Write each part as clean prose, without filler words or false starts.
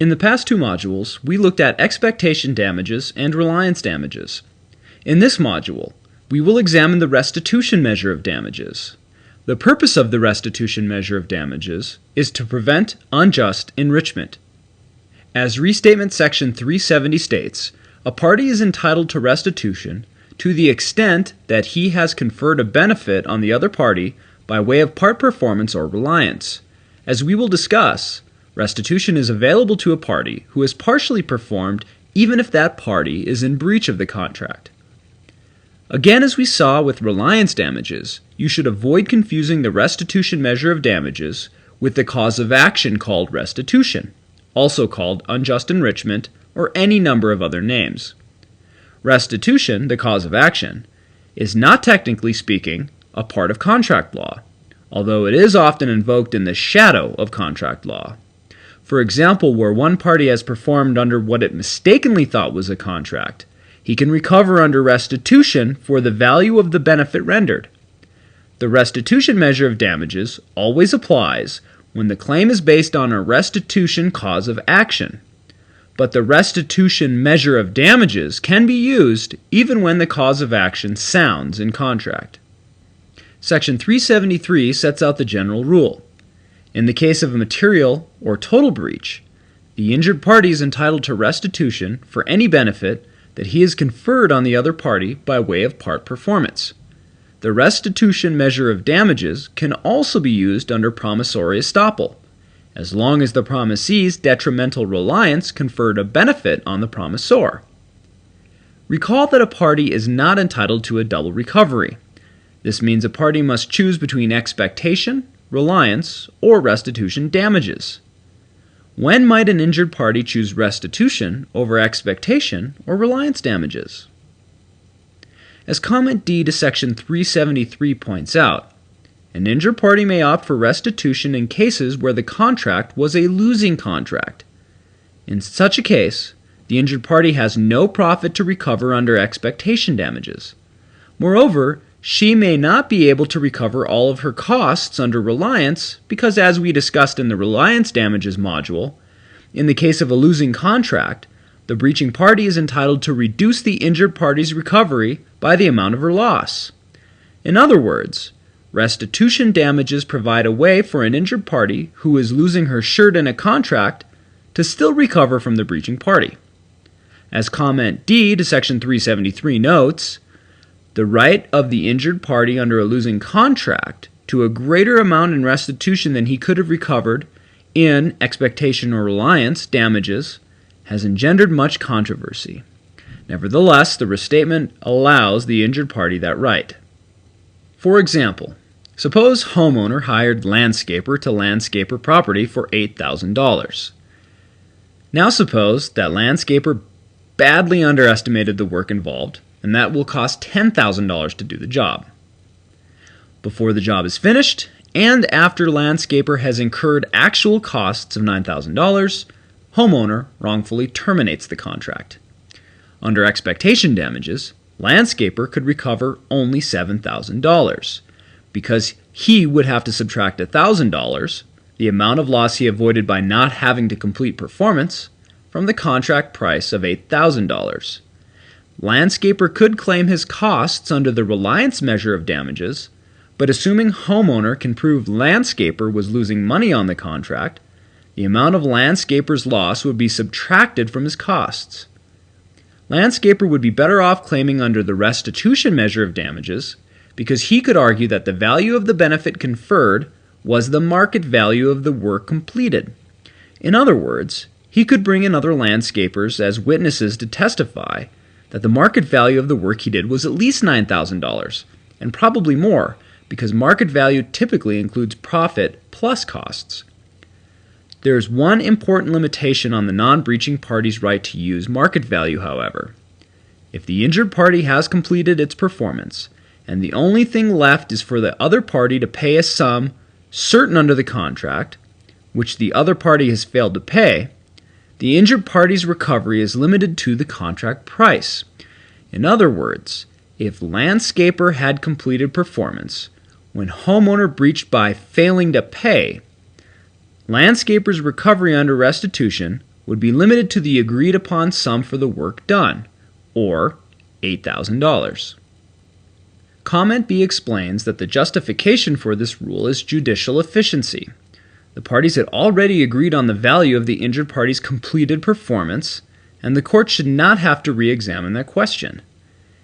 In the past two modules, we looked at expectation damages and reliance damages. In this module, we will examine the restitution measure of damages. The purpose of the restitution measure of damages is to prevent unjust enrichment. As Restatement Section 370 states, a party is entitled to restitution to the extent that he has conferred a benefit on the other party by way of part performance or reliance. As we will discuss, restitution is available to a party who has partially performed even if that party is in breach of the contract. Again, as we saw with reliance damages, you should avoid confusing the restitution measure of damages with the cause of action called restitution, also called unjust enrichment or any number of other names. Restitution, the cause of action, is not technically speaking a part of contract law, although it is often invoked in the shadow of contract law. For example, where one party has performed under what it mistakenly thought was a contract, he can recover under restitution for the value of the benefit rendered. The restitution measure of damages always applies when the claim is based on a restitution cause of action, but the restitution measure of damages can be used even when the cause of action sounds in contract. Section 373 sets out the general rule. In the case of a material or total breach, the injured party is entitled to restitution for any benefit that he has conferred on the other party by way of part performance. The restitution measure of damages can also be used under promissory estoppel, as long as the promisee's detrimental reliance conferred a benefit on the promisor. Recall that a party is not entitled to a double recovery. This means a party must choose between expectation, reliance, or restitution damages. When might an injured party choose restitution over expectation or reliance damages? As Comment D to Section 373 points out, an injured party may opt for restitution in cases where the contract was a losing contract. In such a case, the injured party has no profit to recover under expectation damages. Moreover, she may not be able to recover all of her costs under reliance because, as we discussed in the reliance damages module, in the case of a losing contract, the breaching party is entitled to reduce the injured party's recovery by the amount of her loss. In other words, restitution damages provide a way for an injured party who is losing her shirt in a contract to still recover from the breaching party. As Comment D to Section 373 notes, the right of the injured party under a losing contract to a greater amount in restitution than he could have recovered in expectation or reliance damages has engendered much controversy. Nevertheless, the restatement allows the injured party that right. For example, suppose homeowner hired landscaper to landscape her property for $8,000. Now suppose that landscaper badly underestimated the work involved, and that will cost $10,000 to do the job. Before the job is finished, and after landscaper has incurred actual costs of $9,000, homeowner wrongfully terminates the contract. Under expectation damages, landscaper could recover only $7,000 because he would have to subtract $1,000, the amount of loss he avoided by not having to complete performance, from the contract price of $8,000. Landscaper could claim his costs under the reliance measure of damages, but assuming homeowner can prove landscaper was losing money on the contract, the amount of landscaper's loss would be subtracted from his costs. Landscaper would be better off claiming under the restitution measure of damages because he could argue that the value of the benefit conferred was the market value of the work completed. In other words, he could bring in other landscapers as witnesses to testify that the market value of the work he did was at least $9,000, and probably more, because market value typically includes profit plus costs. There is one important limitation on the non-breaching party's right to use market value, however. If the injured party has completed its performance, and the only thing left is for the other party to pay a sum certain under the contract, which the other party has failed to pay, the injured party's recovery is limited to the contract price. In other words, if landscaper had completed performance when homeowner breached by failing to pay, landscaper's recovery under restitution would be limited to the agreed upon sum for the work done, or $8,000. Comment B explains that the justification for this rule is judicial efficiency. The parties had already agreed on the value of the injured party's completed performance, and the court should not have to re-examine that question.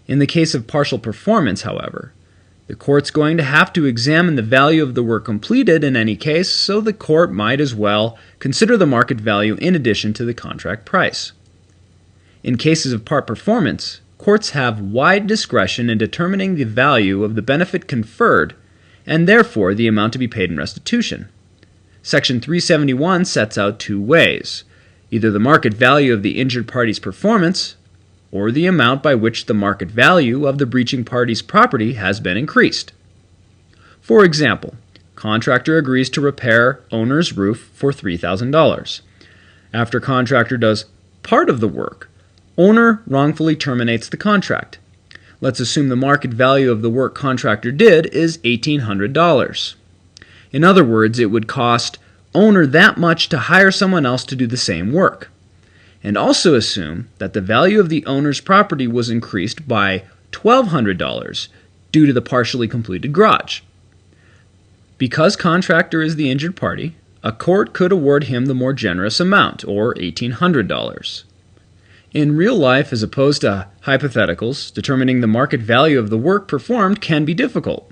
In the case of partial performance, however, the court's going to have to examine the value of the work completed in any case, so the court might as well consider the market value in addition to the contract price. In cases of part performance, courts have wide discretion in determining the value of the benefit conferred, and therefore the amount to be paid in restitution. Section 371 sets out two ways: either the market value of the injured party's performance, or the amount by which the market value of the breaching party's property has been increased. For example, contractor agrees to repair owner's roof for $3,000. After contractor does part of the work, owner wrongfully terminates the contract. Let's assume the market value of the work contractor did is $1,800. In other words, it would cost owner that much to hire someone else to do the same work. And also assume that the value of the owner's property was increased by $1,200 due to the partially completed garage. Because contractor is the injured party, a court could award him the more generous amount, or $1,800. In real life, as opposed to hypotheticals, determining the market value of the work performed can be difficult.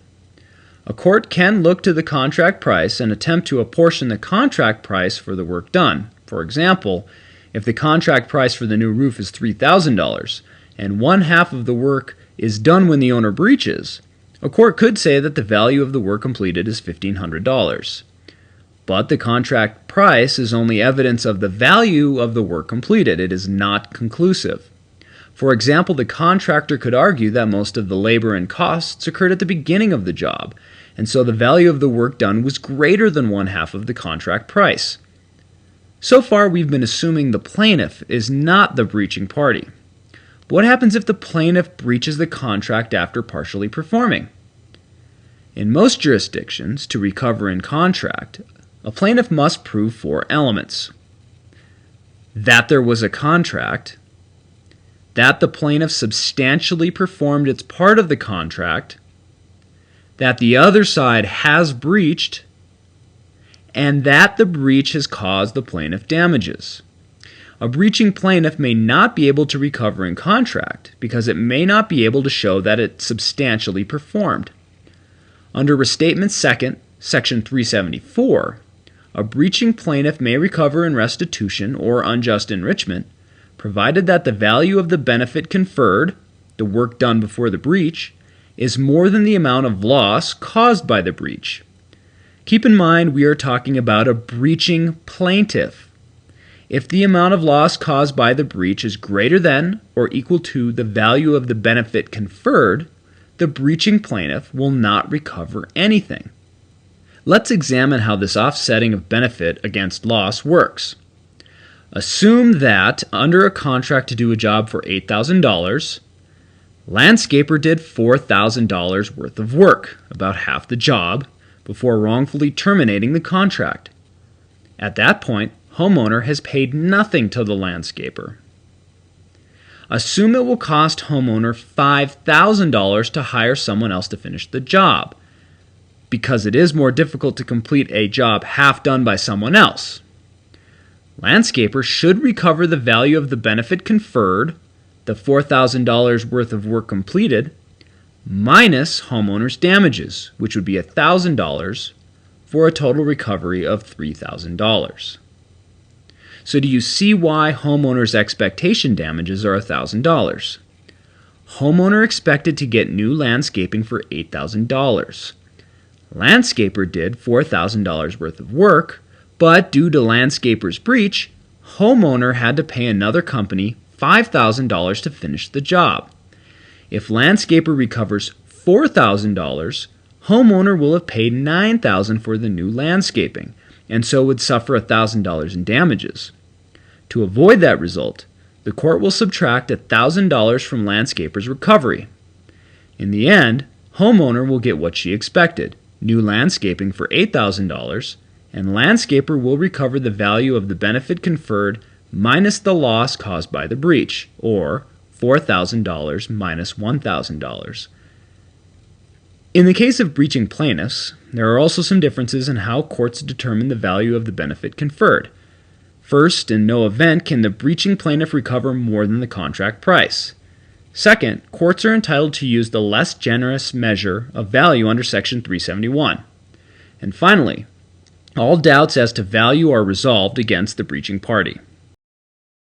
A court can look to the contract price and attempt to apportion the contract price for the work done. For example, if the contract price for the new roof is $3,000 and one half of the work is done when the owner breaches, a court could say that the value of the work completed is $1,500. But the contract price is only evidence of the value of the work completed. It is not conclusive. For example, the contractor could argue that most of the labor and costs occurred at the beginning of the job, and so the value of the work done was greater than one half of the contract price. So far, we've been assuming the plaintiff is not the breaching party. But what happens if the plaintiff breaches the contract after partially performing? In most jurisdictions, to recover in contract, a plaintiff must prove 4 elements: that there was a contract, that the plaintiff substantially performed its part of the contract, that the other side has breached, and that the breach has caused the plaintiff damages. A breaching plaintiff may not be able to recover in contract because it may not be able to show that it substantially performed. Under Restatement 2nd, Section 374, a breaching plaintiff may recover in restitution or unjust enrichment, provided that the value of the benefit conferred, the work done before the breach, is more than the amount of loss caused by the breach. Keep in mind we are talking about a breaching plaintiff. If the amount of loss caused by the breach is greater than or equal to the value of the benefit conferred, the breaching plaintiff will not recover anything. Let's examine how this offsetting of benefit against loss works. Assume that, under a contract to do a job for $8,000, landscaper did $4,000 worth of work, about half the job, before wrongfully terminating the contract. At that point, homeowner has paid nothing to the landscaper. Assume it will cost homeowner $5,000 to hire someone else to finish the job, because it is more difficult to complete a job half done by someone else. Landscaper should recover the value of the benefit conferred, the $4,000 worth of work completed, minus homeowner's damages, which would be $1,000, for a total recovery of $3,000. So do you see why homeowner's expectation damages are $1,000? Homeowner expected to get new landscaping for $8,000. Landscaper did $4,000 worth of work, but due to landscaper's breach, homeowner had to pay another company $5,000 to finish the job. If landscaper recovers $4,000, homeowner will have paid $9,000 for the new landscaping, and so would suffer $1,000 in damages. To avoid that result, the court will subtract $1,000 from landscaper's recovery. In the end, homeowner will get what she expected, new landscaping for $8,000, and landscaper will recover the value of the benefit conferred minus the loss caused by the breach, or $4,000 minus $1,000. In the case of breaching plaintiffs, there are also some differences in how courts determine the value of the benefit conferred. First, in no event can the breaching plaintiff recover more than the contract price. Second, courts are entitled to use the less generous measure of value under Section 371. And finally, all doubts as to value are resolved against the breaching party.